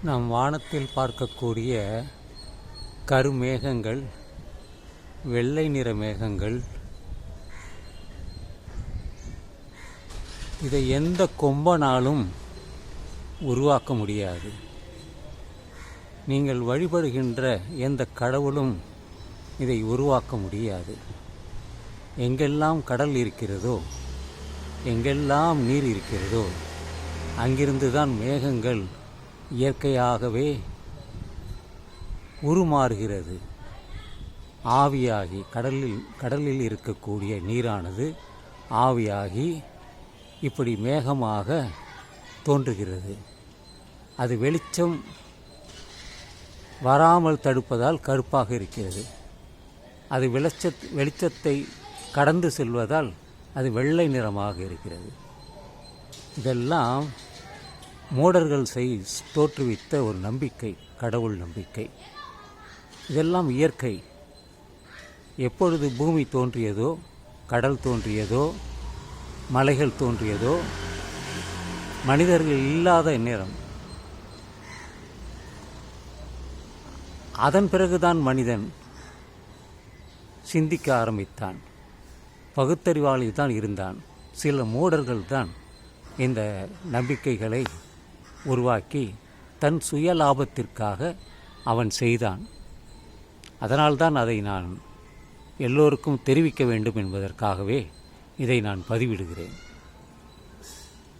நாம் வானத்தில் பார்க்கக்கூடிய கருமேகங்கள், வெள்ளை நிற மேகங்கள், இதை எந்த கொம்பனாலும் உருவாக்க முடியாது. நீங்கள் வழிபடுகின்ற எந்த கடவுளும் இதை உருவாக்க முடியாது. எங்கெல்லாம் கடல் இருக்கிறதோ, எங்கெல்லாம் நீர் இருக்கிறதோ, அங்கிருந்து தான் மேகங்கள் இயற்கையாகவே உருமாறுகிறது. ஆவியாகி கடலில் இருக்கக்கூடிய நீரானது ஆவியாகி இப்படி மேகமாக தோன்றுகிறது. அது வெளிச்சம் வராமல் தடுப்பதால் கருப்பாக இருக்கிறது. அது வெளிச்சத்தை கடந்து செல்வதால் அது வெள்ளை நிறமாக இருக்கிறது. இதெல்லாம் மூடர்கள் தோற்றுவித்த ஒரு நம்பிக்கை, கடவுள் நம்பிக்கை. இதெல்லாம் இயற்கை. எப்பொழுது பூமி தோன்றியதோ, கடல் தோன்றியதோ, மலைகள் தோன்றியதோ, மனிதர்கள் இல்லாத நேரம், அதன் பிறகுதான் மனிதன் சிந்திக்க ஆரம்பித்தான். பகுத்தறிவாளி தான் இருந்தான். சில மூடர்கள் தான் இந்த நம்பிக்கைகளை உருவாக்கி தன் சுய லாபத்திற்காக அவன் செய்தான். அதனால்தான் அதை நான் எல்லோருக்கும் தெரிவிக்க வேண்டும் என்பதற்காகவே இதை நான் பதிவிடுகிறேன்.